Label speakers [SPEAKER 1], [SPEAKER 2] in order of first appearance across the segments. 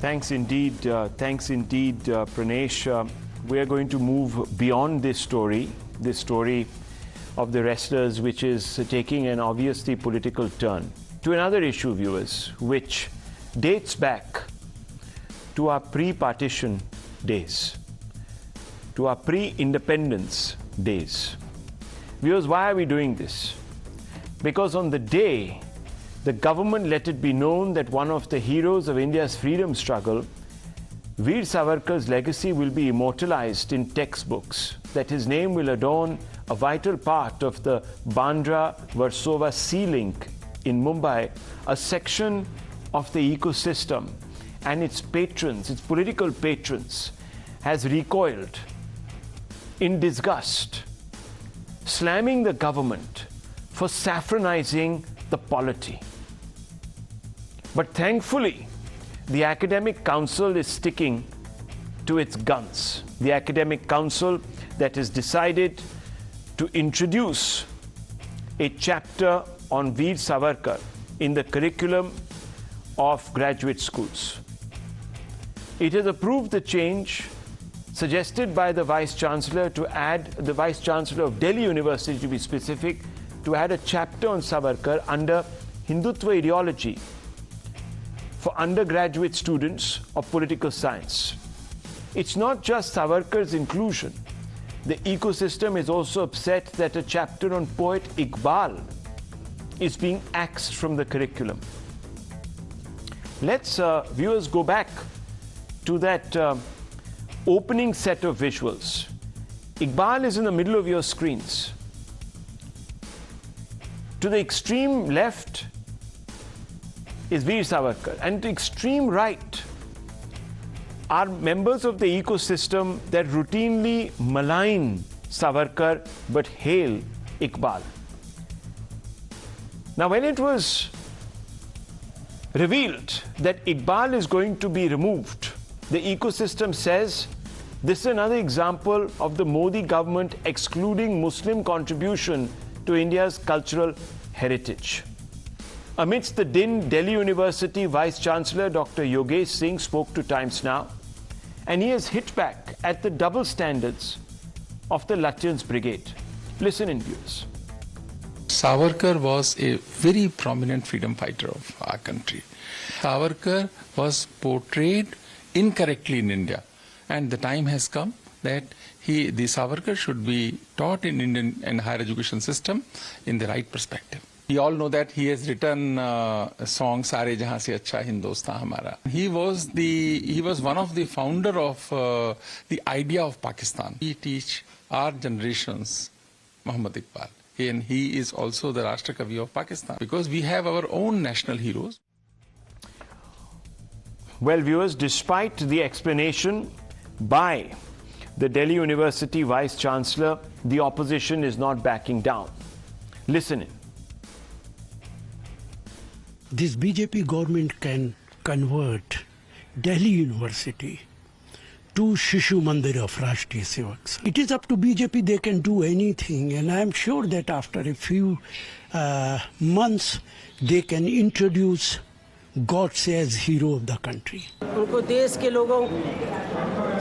[SPEAKER 1] Thanks indeed, Pranesh. We are going to move beyond this story of the wrestlers, which is taking an obviously political turn, to another issue, viewers, which dates back to our pre-partition days, to our pre-independence days. Viewers, why are we doing this? Because on the day the government let it be known that one of the heroes of India's freedom struggle, Veer Savarkar's legacy will be immortalized in textbooks, that his name will adorn a vital part of the bandra-versova sea link in Mumbai, a section of the ecosystem, and its patrons, its political patrons, has recoiled in disgust, slamming the government for saffronizing the polity. But thankfully, the Academic Council is sticking to its guns. The Academic Council that has decided to introduce a chapter on Veer Savarkar in the curriculum of graduate schools. It has approved the change suggested by the Vice Chancellor to add, the Vice Chancellor of Delhi University to be specific, to add a chapter on Savarkar under Hindutva ideology for undergraduate students of political science. It's not just Savarkar's inclusion. The ecosystem is also upset that a chapter on poet Iqbal is being axed from the curriculum. Let's, viewers, go back to that opening set of visuals. Iqbal is in the middle of your screens. To the extreme left is Veer Savarkar, and to extreme right are members of the ecosystem that routinely malign Savarkar but hail Iqbal. Now, when it was revealed that Iqbal is going to be removed, the ecosystem says this is another example of the Modi government excluding Muslim contribution to India's cultural heritage. Amidst the din, Delhi University Vice Chancellor Dr. Yogesh Singh spoke to Times Now, and he has hit back at the double standards of the Lutyens Brigade. Listen in, viewers.
[SPEAKER 2] Savarkar was a very prominent freedom fighter of our country. Savarkar was portrayed incorrectly in India, and the time has come that the Savarkar should be taught in Indian and higher education system in the right perspective. We all know that he has written a song "Sare Jahan Se Acha Hindustan Hamara." He was one of the founder of the idea of Pakistan. He teach our generations Muhammad Iqbal, and he is also the Rashtra Kavi of Pakistan, because we have our own national heroes.
[SPEAKER 1] Well, viewers, despite the explanation by the Delhi University Vice Chancellor, the opposition is not backing down. Listen in.
[SPEAKER 3] This BJP government can convert Delhi University to Shishu Mandir of Rashtriya Sevaks. It is up to BJP, they can do anything, and I am sure that after a few months they can introduce Godse as hero of the country.
[SPEAKER 4] उनको देश के लोगों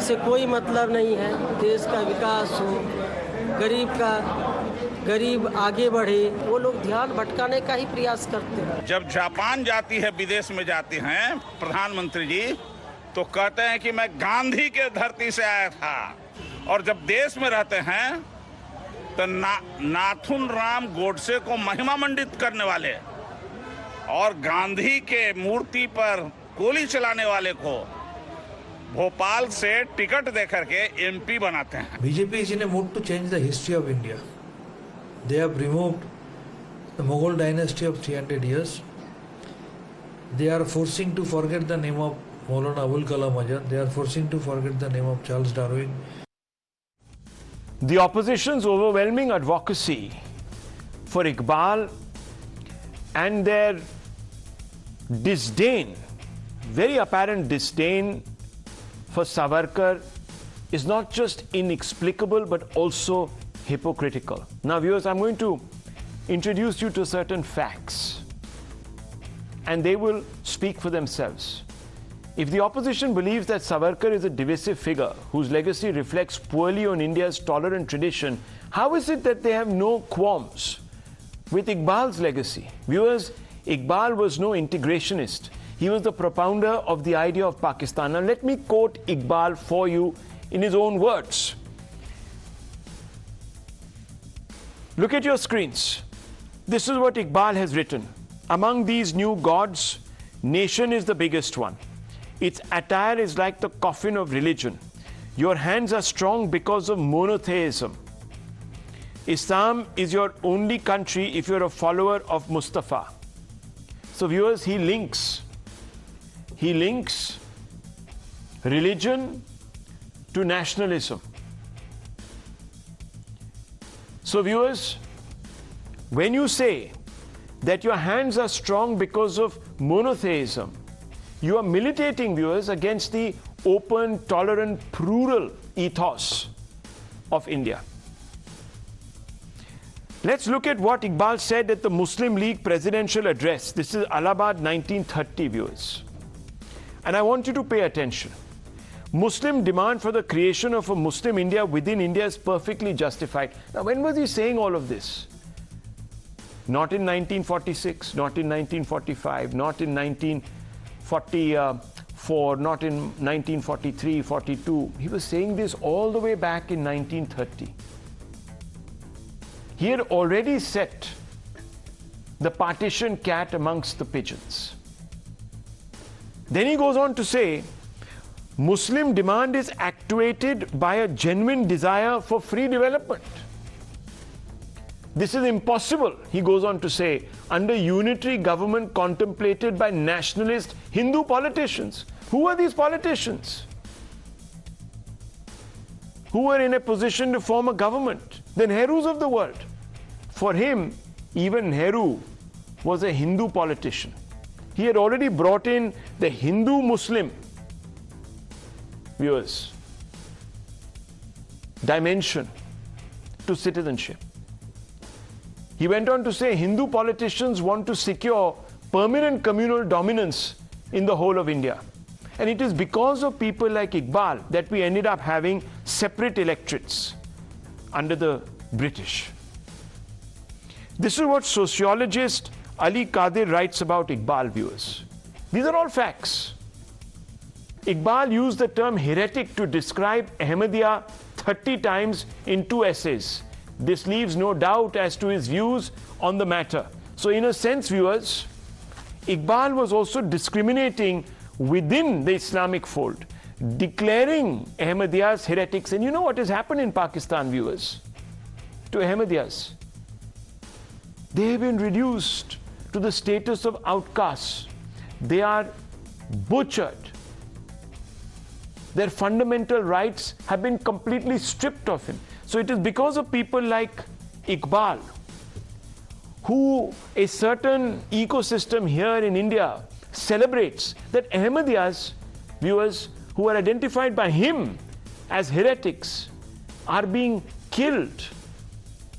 [SPEAKER 4] से कोई मतलब नहीं है, देश का विकास हो, गरीब आगे बढ़े, वो लोग ध्यान भटकाने का ही प्रयास करते हैं।
[SPEAKER 5] जब जापान जाती है, विदेश में जाते हैं प्रधानमंत्री जी, तो कहते हैं कि मैं गांधी के धरती से आया था, और जब देश में रहते हैं तो नाथुन राम गोडसे को महिमा मंडित करने वाले और गांधी के मूर्ति पर गोली चलाने वाले को भोपाल से टिकट देकर के एमपी बनाते हैं।
[SPEAKER 6] BJP is in a mood to change the history of India. They have removed the Mughal dynasty of 300 years. They are forcing to forget the name of Maulana Abul Kalam Azad. They are forcing to forget the name of Charles Darwin.
[SPEAKER 1] The opposition's overwhelming advocacy for Iqbal and their disdain, very apparent disdain for Savarkar, is not just inexplicable but also hypocritical. Now, viewers, I'm going to introduce you to certain facts, and they will speak for themselves. If the opposition believes that Savarkar is a divisive figure whose legacy reflects poorly on India's tolerant tradition, how is it that they have no qualms with Iqbal's legacy? Viewers, Iqbal was no integrationist. He was the propounder of the idea of Pakistan. Now let me quote Iqbal for you in his own words. Look at your screens. This is what Iqbal has written. Among these new gods, nation is the biggest one. Its attire is like the coffin of religion. Your hands are strong because of monotheism. Islam is your only country if you're a follower of Mustafa. So viewers, he links religion to nationalism. So viewers, when you say that your hands are strong because of monotheism, you are militating, viewers, against the open, tolerant, plural ethos of India. Let's look at what Iqbal said at the Muslim League presidential address. This is Allahabad 1930, viewers. And I want you to pay attention. Muslim demand for the creation of a Muslim India within India is perfectly justified. Now, when was he saying all of this? Not in 1946, not in 1945, not in 1944, not in 1943, 42. He was saying this all the way back in 1930. He had already set the partition cat amongst the pigeons. Then he goes on to say, Muslim demand is actuated by a genuine desire for free development. This is impossible, he goes on to say, under unitary government contemplated by nationalist Hindu politicians. Who are these politicians who were in a position to form a government? The Nehrus of the world. For him, even Nehru was a Hindu politician. He had already brought in the Hindu-Muslim, viewers, dimension to citizenship. He went on to say Hindu politicians want to secure permanent communal dominance in the whole of India. And it is because of people like Iqbal that we ended up having separate electorates under the British. This is what sociologist Ali Qadir writes about Iqbal, viewers. These are all facts. Iqbal used the term heretic to describe Ahmadiyya 30 times in 2 essays. This leaves no doubt as to his views on the matter. So in a sense, viewers, Iqbal was also discriminating within the Islamic fold, declaring Ahmadiyyas heretics. And you know what has happened in Pakistan, viewers, to Ahmadiyyas? They have been reduced to the status of outcasts. They are butchered. Their fundamental rights have been completely stripped of him. So it is because of people like Iqbal, who a certain ecosystem here in India celebrates, that Ahmadiyyas, viewers, who are identified by him as heretics, are being killed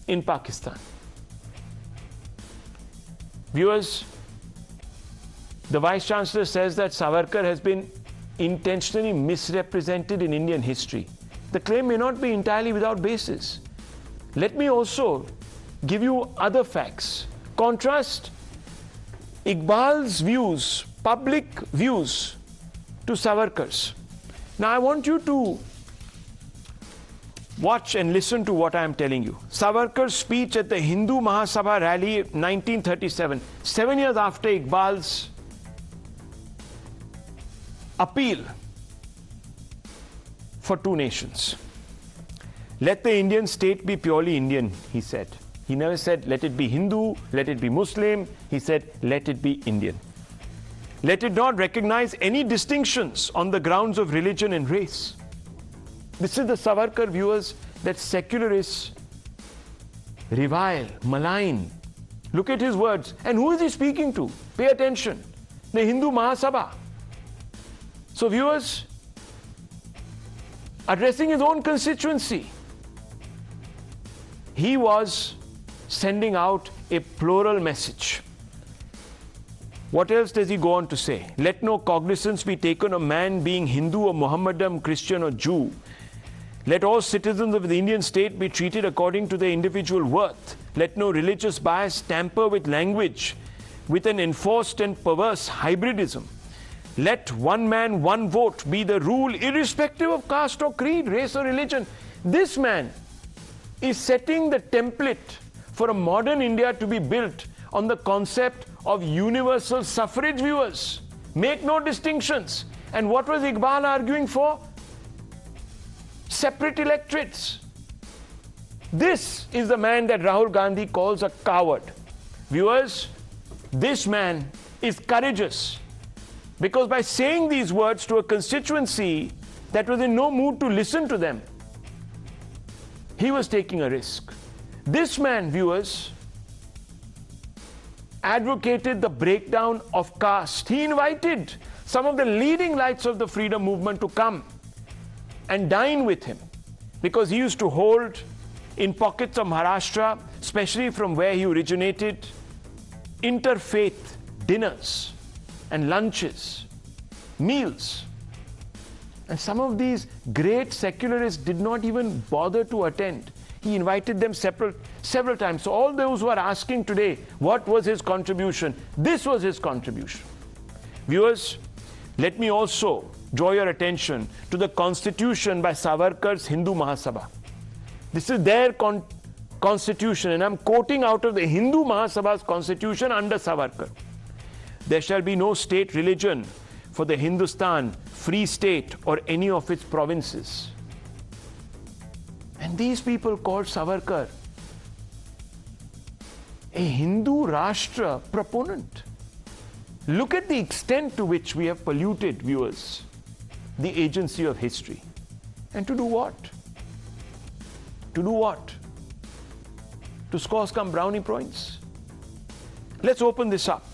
[SPEAKER 1] in Pakistan. Viewers, the Vice Chancellor says that Savarkar has been intentionally misrepresented in Indian history. The claim may not be entirely without basis. Let me also give you other facts. Contrast Iqbal's views, public views, to Savarkar's. Now I want you to watch and listen to what I am telling you. Savarkar's speech at the Hindu Mahasabha rally 1937, 7 years after Iqbal's appeal for 2 nations. Let the Indian state be purely Indian, he said. He never said, let it be Hindu, let it be Muslim. He said, let it be Indian. Let it not recognize any distinctions on the grounds of religion and race. This is the Savarkar, viewers, that secularists revile, malign. Look at his words. And who is he speaking to? Pay attention. The Hindu Mahasabha. So viewers, addressing his own constituency, he was sending out a plural message. What else does he go on to say? Let no cognizance be taken of man being Hindu or Mohammedan, Christian or Jew. Let all citizens of the Indian state be treated according to their individual worth. Let no religious bias tamper with language, with an enforced and perverse hybridism. Let one man, one vote be the rule, irrespective of caste or creed, race or religion. This man is setting the template for a modern India to be built on the concept of universal suffrage, viewers. Make no distinctions. And what was Iqbal arguing for? Separate electorates. This is the man that Rahul Gandhi calls a coward. Viewers, this man is courageous, because by saying these words to a constituency that was in no mood to listen to them, he was taking a risk. This man, viewers, advocated the breakdown of caste. He invited some of the leading lights of the freedom movement to come and dine with him, because he used to hold in pockets of Maharashtra, especially from where he originated, interfaith dinners and lunches, meals. And some of these great secularists did not even bother to attend. He invited them several times. So all those who are asking today, what was his contribution? This was his contribution. Viewers, let me also draw your attention to the constitution by Savarkar's Hindu Mahasabha. This is their constitution, and I'm quoting out of the Hindu Mahasabha's constitution under Savarkar. There shall be no state religion for the Hindustan, Free State, or any of its provinces. And these people called Savarkar a Hindu Rashtra proponent. Look at the extent to which we have polluted, viewers, the agency of history. And to do what? To do what? To score some brownie points? Let's open this up.